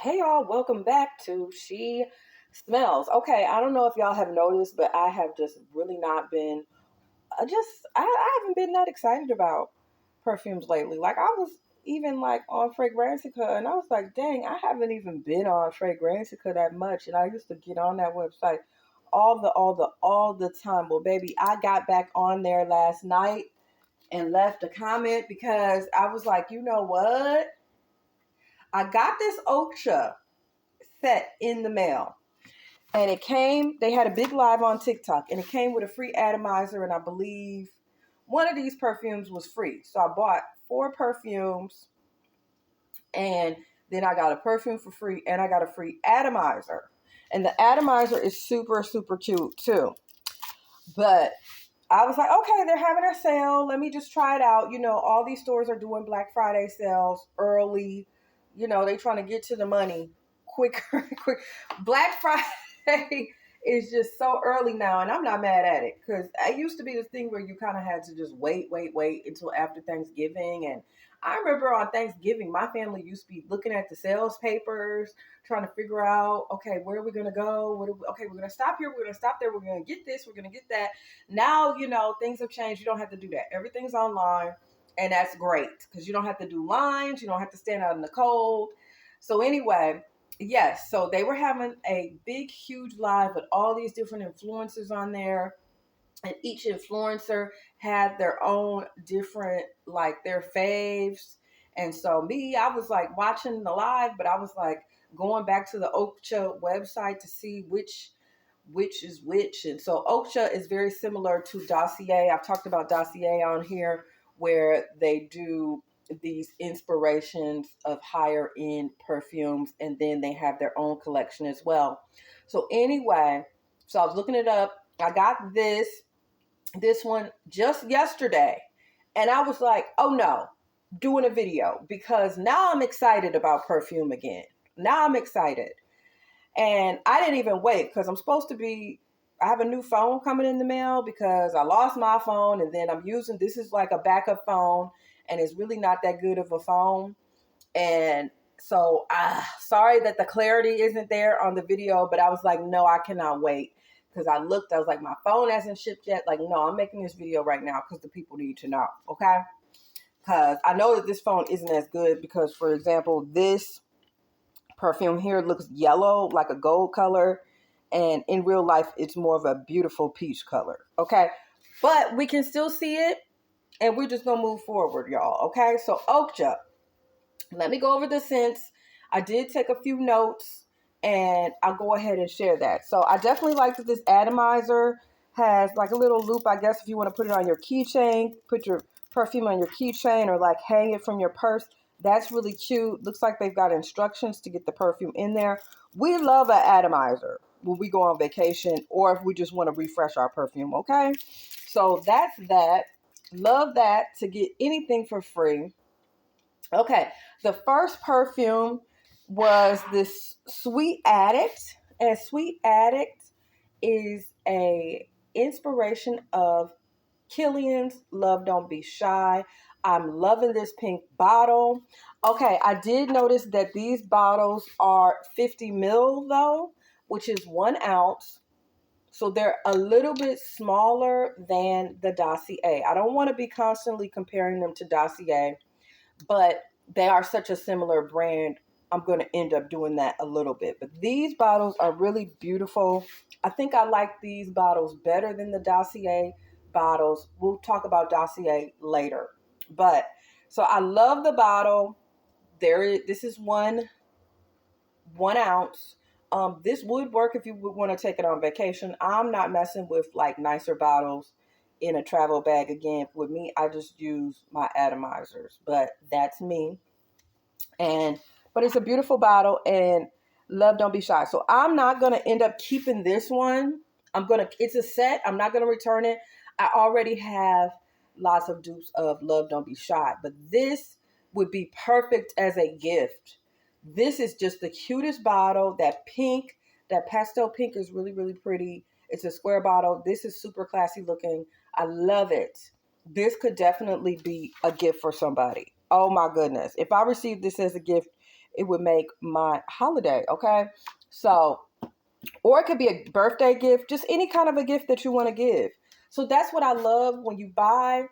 Hey y'all, welcome back to She Smells. Okay, I don't know if y'all have noticed, but I have just really not been I haven't been that excited about perfumes lately. Like I was even like on Fragrantica and I was like, dang, I haven't even been on Fragrantica that much. And I used to get on that website all the time. Well, baby, I got back on there last night and left a comment because I was like, you know what? I got this Oakcha set in the mail. And it came, they had a big live on TikTok, and it came with a free atomizer, and I believe one of these perfumes was free. So I bought 4 perfumes, and then I got a perfume for free, and I got a free atomizer. And the atomizer is super, super cute too. But I was like, okay, they're having a sale. Let me just try it out. You know, all these stores are doing Black Friday sales early. You know, they trying to get to the money quicker. Quick. Black Friday is just so early now, and I'm not mad at it because it used to be this thing where you kind of had to just wait until after Thanksgiving. And I remember on Thanksgiving, my family used to be looking at the sales papers, trying to figure out, okay, where are we going to go? Okay, we're going to stop here. We're going to stop there. We're going to get this. We're going to get that. Now, you know, things have changed. You don't have to do that. Everything's online, and that's great because you don't have to do lines. You don't have to stand out in the cold. So anyway, yes, so they were having a big, huge live with all these different influencers on there. And each influencer had their own different, like their faves. And so I was like watching the live, but I was like going back to the Oakcha website to see which is which. And so Oakcha is very similar to Dossier. I've talked about Dossier on here where they do these inspirations of higher end perfumes and then they have their own collection as well. So anyway, so I was looking it up. I got this one just yesterday and I was like, oh no, doing a video because now I'm excited about perfume again. Now I'm excited. And I didn't even wait because I have a new phone coming in the mail because I lost my phone and then this is like a backup phone and it's really not that good of a phone. And so sorry that the clarity isn't there on the video, but I was like, no, I cannot wait. Because I was like, my phone hasn't shipped yet. Like, no, I'm making this video right now because the people need to know, okay? Because I know that this phone isn't as good because, for example, this perfume here looks yellow, like a gold color. And in real life, it's more of a beautiful peach color. Okay. But we can still see it. And we're just going to move forward, y'all. Okay. So Oakcha, let me go over the scents. I did take a few notes and I'll go ahead and share that. So I definitely like that this atomizer has like a little loop, I guess, if you want to put it on your keychain, put your perfume on your keychain or like hang it from your purse. That's really cute. Looks like they've got instructions to get the perfume in there. We love an atomizer when we go on vacation or if we just want to refresh our perfume, okay? So that's that. Love that to get anything for free. Okay, the first perfume was this Sweet Addict. And Sweet Addict is a inspiration of Killian's Love Don't Be Shy. I'm loving this pink bottle. Okay, I did notice that these bottles are 50 ml though, which is 1 ounce. So they're a little bit smaller than the Dossier. I don't want to be constantly comparing them to Dossier, but they are such a similar brand. I'm going to end up doing that a little bit. But these bottles are really beautiful. I think I like these bottles better than the Dossier bottles. We'll talk about Dossier later. But so I love the bottle. This is one ounce. This would work if you would want to take it on vacation. I'm not messing with like nicer bottles in a travel bag again. With me, I just use my atomizers, but that's me. But it's a beautiful bottle and Love Don't Be Shy. So I'm not going to end up keeping this one. It's a set. I'm not going to return it. I already have lots of dupes of Love Don't Be Shy, but this would be perfect as a gift. This is just the cutest bottle. That pastel pink is really, really pretty. It's a square bottle. This is super classy looking. I love it. This could definitely be a gift for somebody. Oh my goodness. If I received this as a gift, it would make my holiday. Okay. So, or it could be a birthday gift, just any kind of a gift that you want to give. So that's what I love when you buy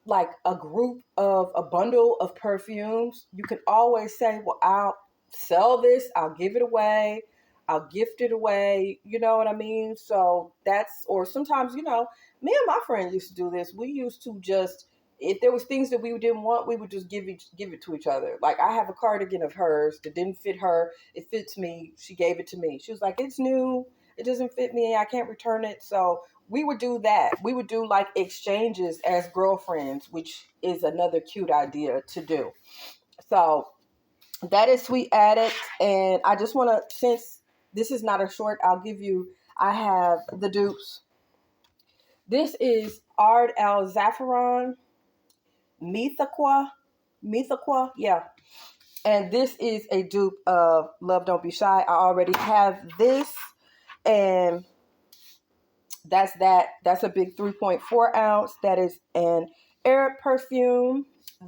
like a group of a bundle of perfumes. You can always say, well, I'll sell this, I'll give it away, I'll gift it away. You know what I mean? So that's, or sometimes, me and my friend used to do this. We used to just, if there was things that we didn't want, we would just give it to each other. Like I have a cardigan of hers that didn't fit her. It fits me. She gave it to me. She was like, it's new. It doesn't fit me. I can't return it. So we would do that. We would do like exchanges as girlfriends, which is another cute idea to do. So that is Sweet Addict. And I just want to, since this is not a short, I have the dupes. This is Ard Al Zaffaron Methaqua, yeah. And this is a dupe of Love Don't Be Shy. I already have this, and that's that. That's a big 3.4 ounce. That is an Arab perfume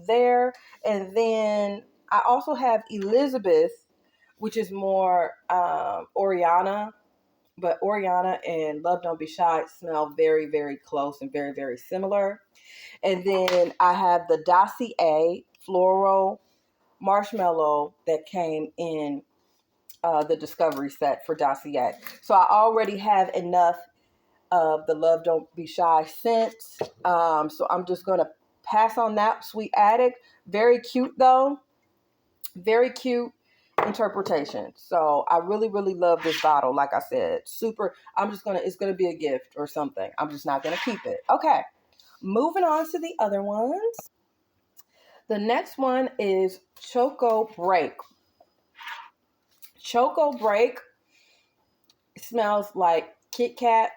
there. And then I also have Elizabeth, which is more Oriana. But Oriana and Love Don't Be Shy smell very, very close and very, very similar. And then I have the Dossier Floral Marshmallow that came in the Discovery set for Dossier. So I already have enough of the Love Don't Be Shy scent. So I'm just going to pass on that. Sweet Addict. Very cute though. Very cute interpretation. So I really, really love this bottle. Like I said, super. It's going to be a gift or something. I'm just not going to keep it. Okay. Moving on to the other ones. The next one is Choco Break. Choco Break smells like Kit Kat,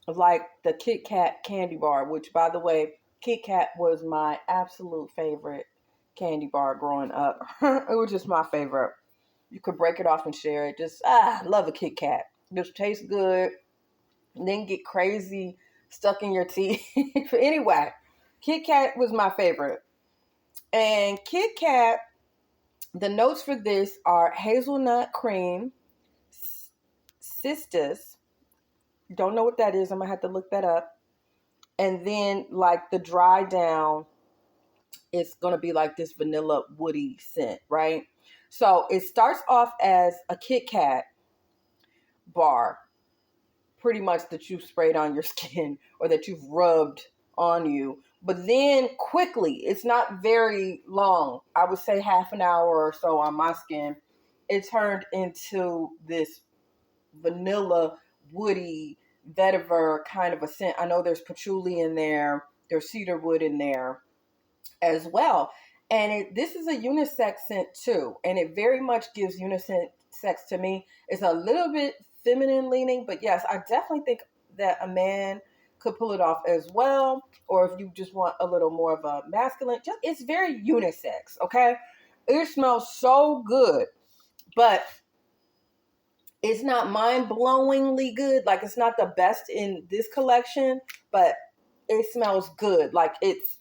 like the Kit Kat candy bar, which, by the way, Kit Kat was my absolute favorite candy bar growing up. It was just my favorite. You could break it off and share it. Just, love a Kit Kat. Just tastes good. And then get crazy stuck in your teeth. Anyway, Kit Kat was my favorite. And Kit Kat, the notes for this are hazelnut cream, cistus. Don't know what that is. I'm going to have to look that up. And then like the dry down, it's going to be like this vanilla woody scent, right? So it starts off as a Kit Kat bar, pretty much, that you've sprayed on your skin or that you've rubbed on you. But then quickly, it's not very long, I would say half an hour or so on my skin, it turned into this vanilla, woody, vetiver kind of a scent. I know there's patchouli in there, there's cedar wood in there as well. And this is a unisex scent too. And it very much gives unisex to me. It's a little bit feminine leaning, but yes, I definitely think that a man could pull it off as well. Or if you just want a little more of a masculine, it's very unisex, okay? It smells so good, but it's not mind-blowingly good. Like, it's not the best in this collection, but it smells good. Like, it's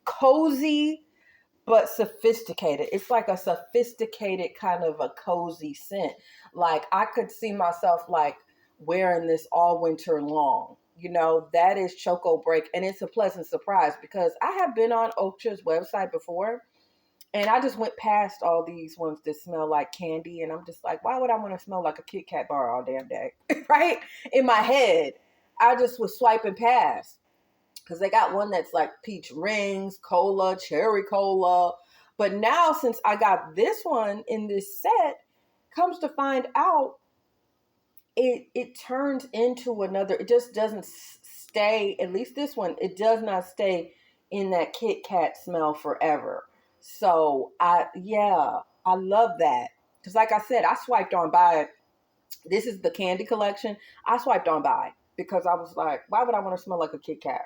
cozy but sophisticated. It's like a sophisticated kind of a cozy scent. Like, I could see myself like wearing this all winter long. That is Choco Break, and it's a pleasant surprise because I have been on Oakcha's website before, and I just went past all these ones that smell like candy, and I'm just like, why would I want to smell like a Kit Kat bar all damn day? Right? In my head, I just was swiping past. Because they got one that's like peach rings, cola, cherry cola. But now, since I got this one in this set, comes to find out, it turns into another. It just doesn't stay, at least this one, it does not stay in that Kit Kat smell forever. So, I love that. Because like I said, I swiped on by it. This is the candy collection. I swiped on by because I was like, why would I want to smell like a Kit Kat?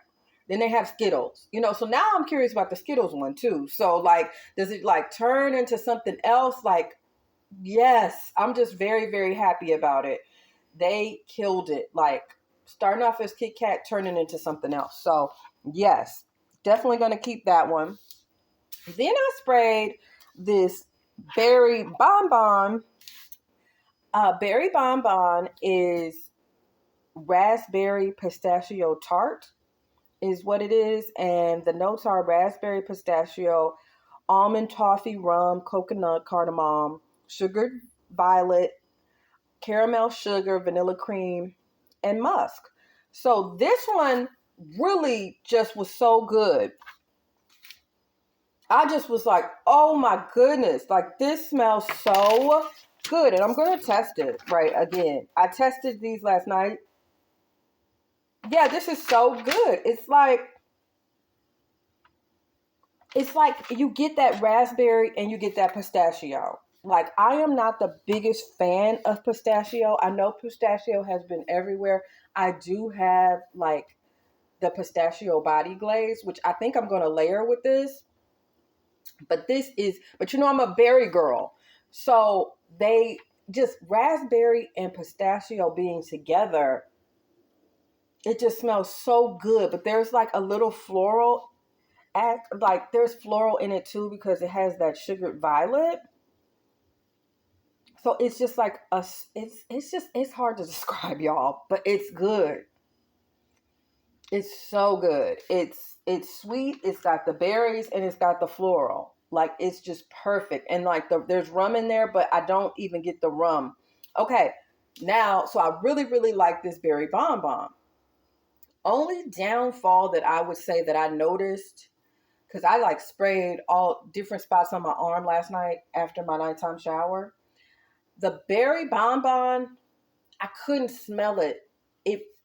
Then they have Skittles, so now I'm curious about the Skittles one too. So like, does it like turn into something else? Like, yes, I'm just very, very happy about it. They killed it. Like, starting off as Kit Kat, turning into something else. So yes, definitely going to keep that one. Then I sprayed this Berry Bonbon. Berry Bonbon is raspberry pistachio tart, is what it is. And the notes are raspberry pistachio, almond toffee, rum, coconut, cardamom, sugared violet, caramel sugar, vanilla cream, and musk. So this one really just was so good. I just was like, oh my goodness, like this smells so good. And I'm going to test it right again. I tested these last night. Yeah, this is so good. It's like you get that raspberry and you get that pistachio. Like, I am not the biggest fan of pistachio. I know pistachio has been everywhere. I do have like the pistachio body glaze, which I think I'm going to layer with this. But I'm a berry girl. So they just raspberry and pistachio being together, it just smells so good. But there's like a little floral like there's floral in it too because it has that sugared violet. So it's just like it's hard to describe, y'all, but it's good. It's so good. It's sweet. It's got the berries and it's got the floral. Like it's just perfect. And like there's rum in there, but I don't even get the rum. Okay, now so I really really like this berry bonbon. Only downfall that I would say that I noticed, because I like sprayed all different spots on my arm last night after my nighttime shower. The berry bonbon, I couldn't smell it.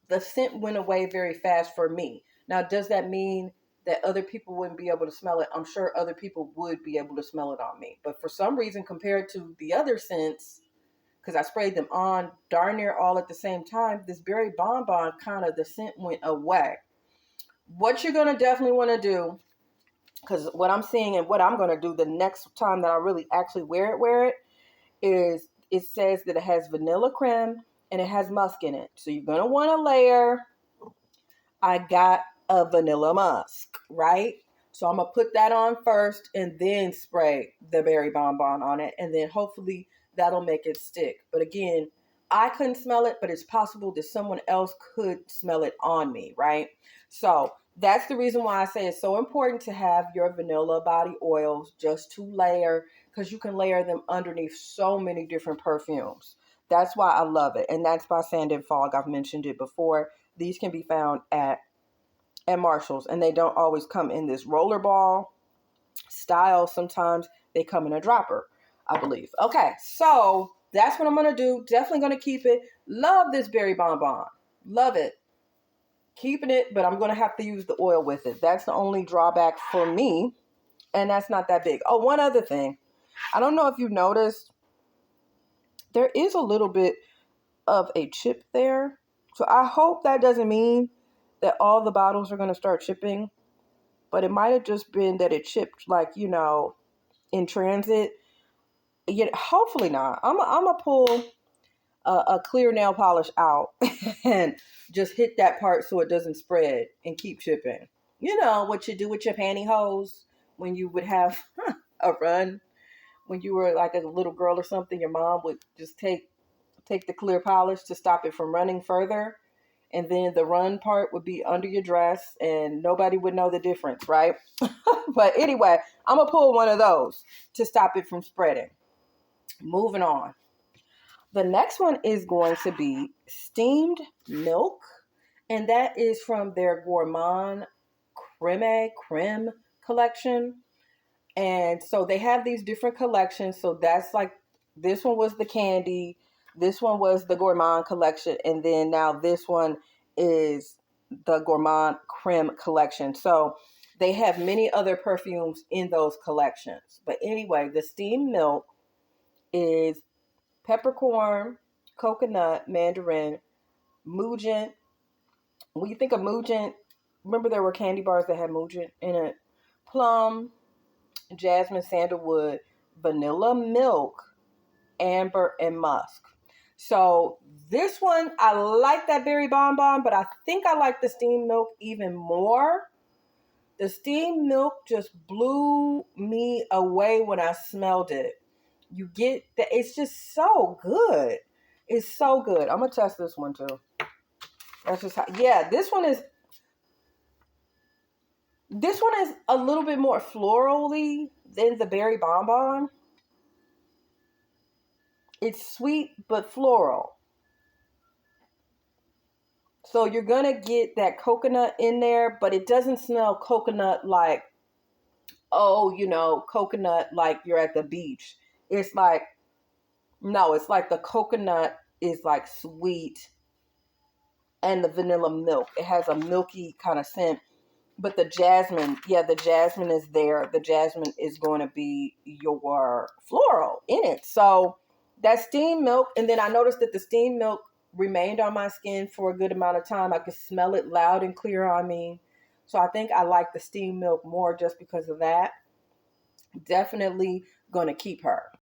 The scent went away very fast for me. Now, does that mean that other people wouldn't be able to smell it? I'm sure other people would be able to smell it on me. But for some reason, compared to the other scents, because I sprayed them on darn near all at the same time, this berry bonbon kind of the scent went away. What you're going to definitely want to do, because what I'm seeing and what I'm going to do the next time that I really actually wear it, is it says that it has vanilla creme and it has musk in it. So you're going to want to layer. I got a vanilla musk, right? So I'm going to put that on first and then spray the berry bonbon on it. And then hopefully that'll make it stick. But again, I couldn't smell it, but it's possible that someone else could smell it on me, right? So that's the reason why I say it's so important to have your vanilla body oils just to layer, because you can layer them underneath so many different perfumes. That's why I love it. And that's by Sand and Fog. I've mentioned it before. These can be found at Marshall's, and they don't always come in this rollerball style. Sometimes they come in a dropper, I believe. Okay, so that's what I'm going to do. Definitely going to keep it. Love this berry bonbon. Love it. Keeping it, but I'm going to have to use the oil with it. That's the only drawback for me, and that's not that big. Oh, one other thing. I don't know if you've noticed, there is a little bit of a chip there. So I hope that doesn't mean that all the bottles are going to start chipping, but it might have just been that it chipped, like, in transit. Yet, hopefully not. I'm going to pull a clear nail polish out and just hit that part so it doesn't spread and keep chipping. You know what you do with your pantyhose when you would have a run when you were like a little girl or something. Your mom would just take the clear polish to stop it from running further, and then the run part would be under your dress and nobody would know the difference, right? But anyway, I'm gonna pull one of those to stop it from spreading. Moving on. The next one is going to be steamed milk, and that is from their Gourmand creme collection. And so they have these different collections. So that's like, this one was the candy, this one was the Gourmand collection, and then now this one is the Gourmand creme collection. So they have many other perfumes in those collections. But anyway, the steamed milk is peppercorn, coconut, mandarin, mugent. When you think of mugent, remember there were candy bars that had mugent in it. Plum, jasmine, sandalwood, vanilla milk, amber, and musk. So this one, I like that berry bonbon, but I think I like the steamed milk even more. The steamed milk just blew me away when I smelled it. You get that. It's just so good. It's so good. I'm gonna test this one too. That's just how. Yeah, this one is a little bit more florally than the berry bonbon. It's sweet but floral. So you're gonna get that coconut in there, but it doesn't smell coconut like, oh, coconut like you're at the beach. It's like, no, it's like the coconut is like sweet and the vanilla milk. It has a milky kind of scent. But the jasmine, yeah, the jasmine is there. The jasmine is going to be your floral in it. So that steamed milk, and then I noticed that the steamed milk remained on my skin for a good amount of time. I could smell it loud and clear on me. So I think I like the steamed milk more just because of that. Definitely going to keep her.